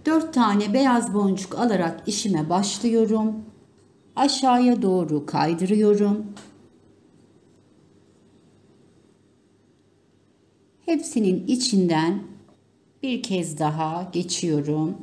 Dört tane beyaz boncuk alarak işime başlıyorum. Aşağıya doğru kaydırıyorum. Hepsinin içinden bir kez daha geçiyorum.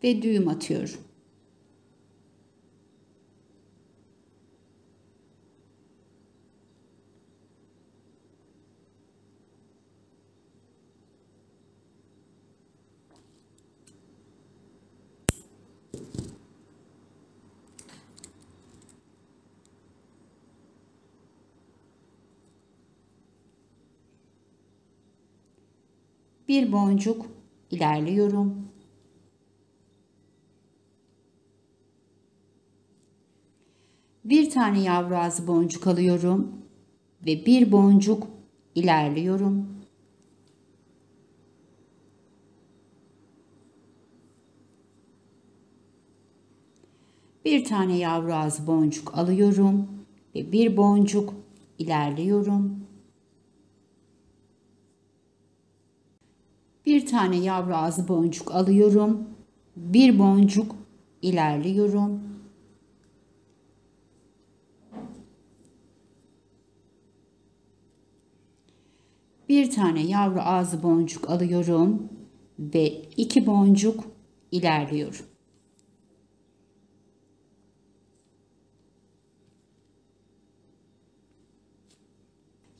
Ve düğüm atıyorum. Bir boncuk ilerliyorum. Bir tane yavru ağzı boncuk alıyorum ve bir boncuk ilerliyorum. Bir tane yavru ağzı boncuk alıyorum ve bir boncuk ilerliyorum. Bir tane yavru ağzı boncuk alıyorum. Bir boncuk ilerliyorum. Bir tane yavru ağzı boncuk alıyorum ve iki boncuk ilerliyorum.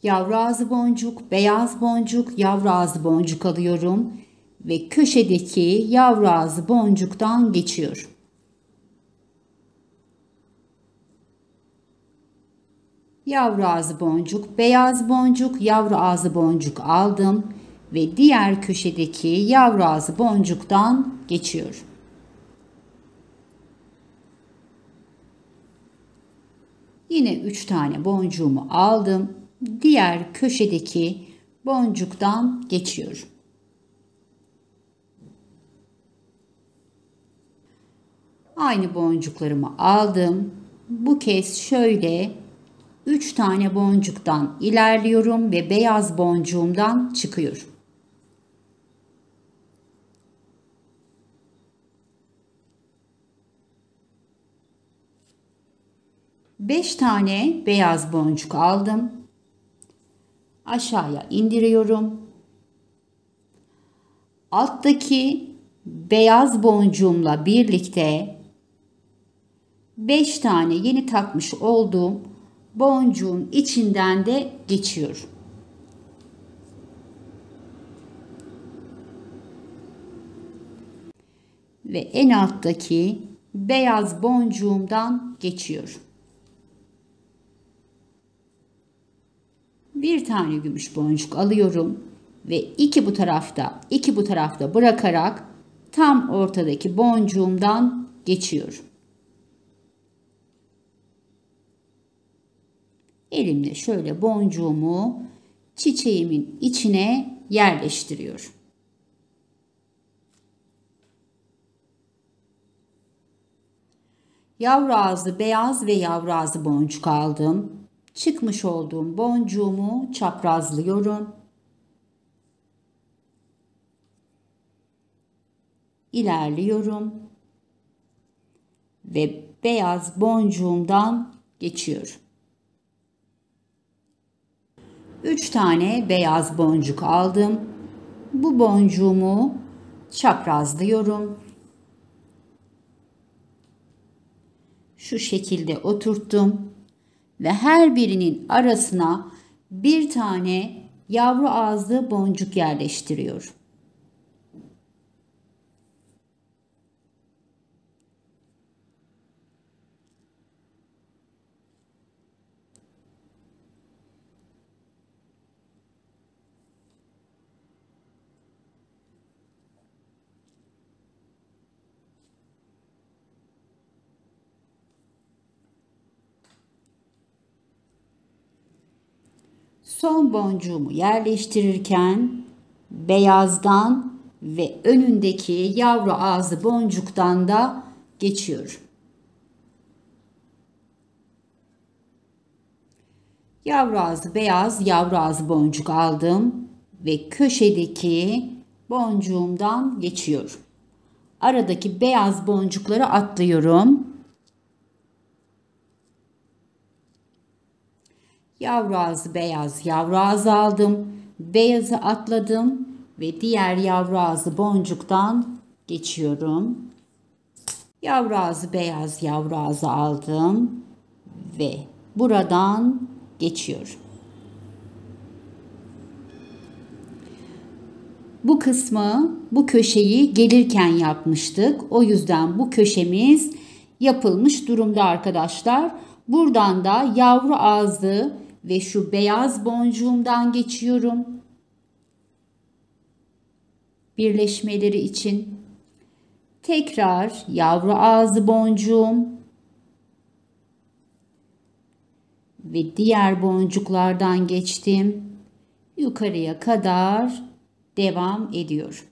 Yavru ağzı boncuk, beyaz boncuk, yavru ağzı boncuk alıyorum ve köşedeki yavru ağzı boncuktan geçiyorum. Yavru ağzı boncuk, beyaz boncuk, yavru ağzı boncuk aldım ve diğer köşedeki yavru ağzı boncuktan geçiyorum. Yine 3 tane boncuğumu aldım. Diğer köşedeki boncuktan geçiyorum. Aynı boncuklarımı aldım. Bu kez şöyle 3 tane boncuktan ilerliyorum ve beyaz boncuğumdan çıkıyorum. Beş tane beyaz boncuk aldım. Aşağıya indiriyorum alttaki beyaz boncuğumla birlikte 5 tane yeni takmış olduğum boncuğun içinden de geçiyorum. Ve en alttaki beyaz boncuğumdan geçiyorum. Bir tane gümüş boncuk alıyorum ve iki bu tarafta bırakarak tam ortadaki boncuğumdan geçiyorum. Elimle şöyle boncuğumu çiçeğimin içine yerleştiriyorum. Yavru ağzı beyaz ve yavru ağzı boncuk aldım. Çıkmış olduğum boncuğumu çaprazlıyorum. İlerliyorum. Ve beyaz boncuğumdan geçiyorum. 3 tane beyaz boncuk aldım. Bu boncuğumu çaprazlıyorum. Şu şekilde oturttum ve her birinin arasına bir tane yavru ağzı boncuk yerleştiriyorum. Son boncuğumu yerleştirirken beyazdan ve önündeki yavru ağzı boncuktan da geçiyorum. Yavru ağzı beyaz, yavru ağzı boncuk aldım ve köşedeki boncuğumdan geçiyorum. Aradaki beyaz boncukları atlıyorum. Yavru ağzı beyaz, yavru ağzı aldım. Beyazı atladım ve diğer yavru ağzı boncuktan geçiyorum. Yavru ağzı beyaz, yavru ağzı aldım ve buradan geçiyorum. Bu kısmı, bu köşeyi gelirken yapmıştık. O yüzden bu köşemiz yapılmış durumda arkadaşlar. Buradan da yavru ağzı ve şu beyaz boncuğumdan geçiyorum. Birleşmeleri için. Tekrar yavru ağzı boncuğum ve diğer boncuklardan geçtim. Yukarıya kadar devam ediyorum.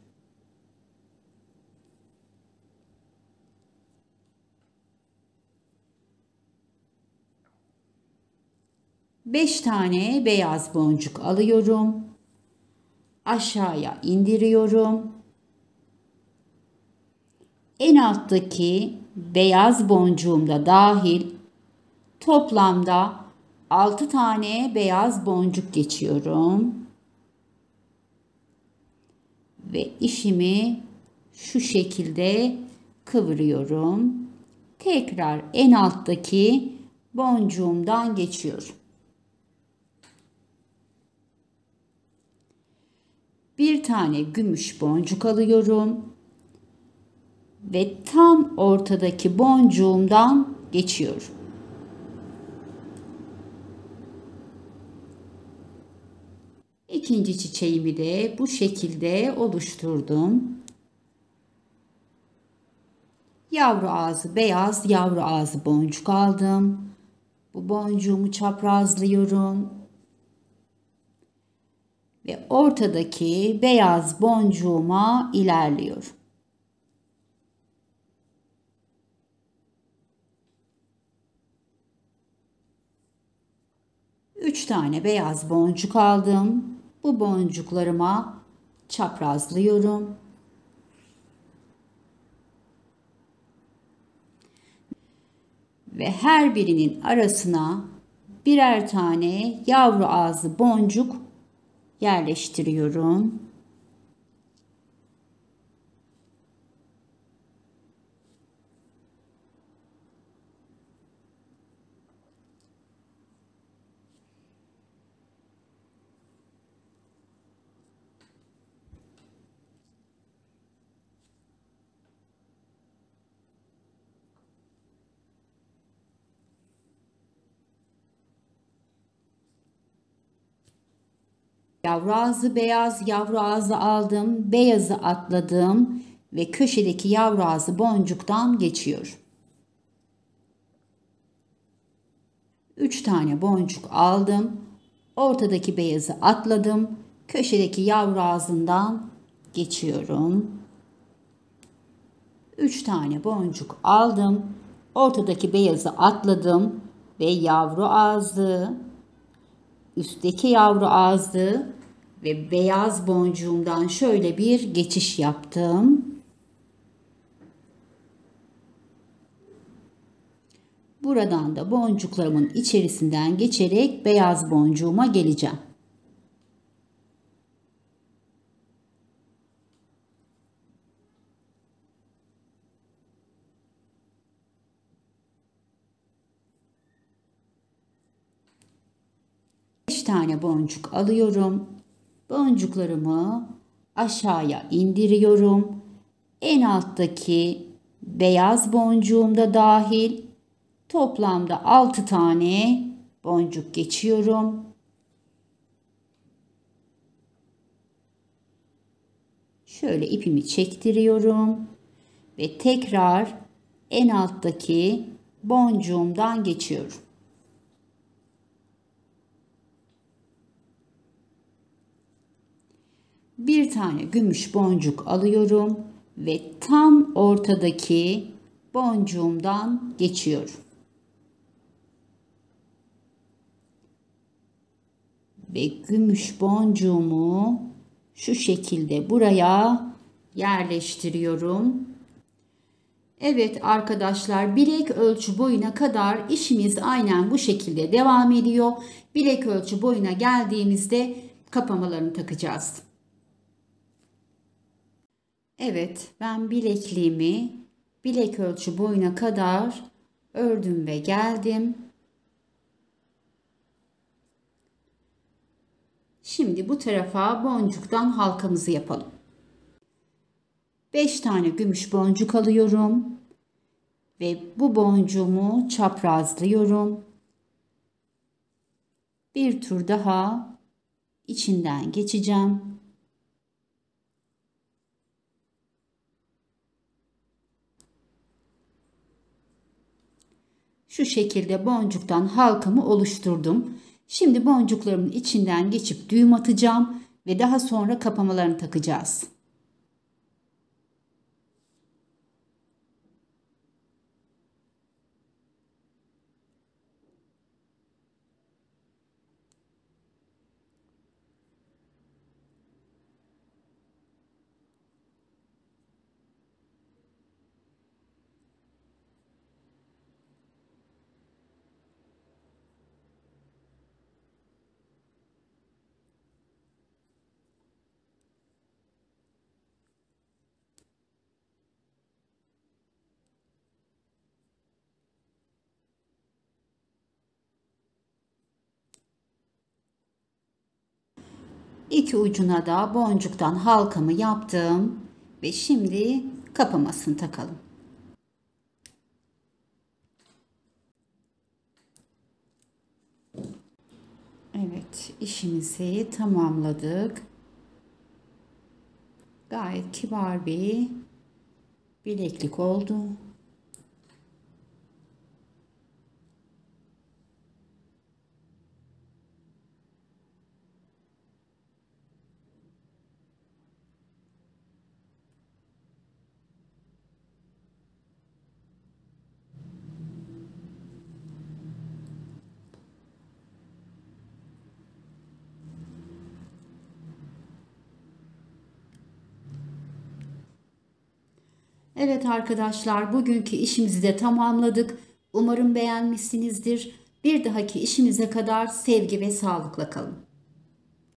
Beş tane beyaz boncuk alıyorum. Aşağıya indiriyorum. En alttaki beyaz boncuğum da dahil toplamda 6 tane beyaz boncuk geçiyorum. Ve işimi şu şekilde kıvırıyorum. Tekrar en alttaki boncuğumdan geçiyorum. Bir tane gümüş boncuk alıyorum ve tam ortadaki boncuğumdan geçiyorum. İkinci çiçeğimi de bu şekilde oluşturdum. Yavru ağzı beyaz, yavru ağzı boncuk aldım. Bu boncuğumu çaprazlıyorum. Ve ortadaki beyaz boncuğuma ilerliyorum. Üç tane beyaz boncuk aldım. Bu boncuklarıma çaprazlıyorum. Ve her birinin arasına birer tane yavru ağzı boncuk yerleştiriyorum. Yavru ağzı beyaz, yavru ağzı aldım, beyazı atladım ve köşedeki yavru ağzı boncuktan geçiyorum. 3 tane boncuk aldım, ortadaki beyazı atladım, köşedeki yavru ağzından geçiyorum. 3 tane boncuk aldım, ortadaki beyazı atladım ve yavru ağzı, üstteki yavru ağzı ve beyaz boncuğumdan şöyle bir geçiş yaptım. Buradan da boncuklarımın içerisinden geçerek beyaz boncuğuma geleceğim. Beş tane boncuk alıyorum. Boncuklarımı aşağıya indiriyorum. En alttaki beyaz boncuğum da dahil toplamda 6 tane boncuk geçiyorum. Şöyle ipimi çektiriyorum ve tekrar en alttaki boncuğumdan geçiyorum. Bir tane gümüş boncuk alıyorum ve tam ortadaki boncuğumdan geçiyorum. Ve gümüş boncuğumu şu şekilde buraya yerleştiriyorum. Evet arkadaşlar, bilek ölçü boyuna kadar işimiz aynen bu şekilde devam ediyor. Bilek ölçü boyuna geldiğimizde kapamalarını takacağız. Evet, ben bilekliğimi bilek ölçü boyuna kadar ördüm ve geldim. Şimdi bu tarafa boncuktan halkamızı yapalım. 5 tane gümüş boncuk alıyorum ve bu boncuğumu çaprazlıyorum. Bir tur daha içinden geçeceğim. Şu şekilde boncuktan halkamı oluşturdum. Şimdi boncuklarımın içinden geçip düğüm atacağım ve daha sonra kapamalarını takacağız. İki ucuna da boncuktan halkamı yaptım ve şimdi kapamasını takalım. Evet, işimizi tamamladık. Gayet kibar bir bileklik oldu. Evet arkadaşlar, bugünkü işimizi de tamamladık. Umarım beğenmişsinizdir. Bir dahaki işimize kadar sevgi ve sağlıkla kalın.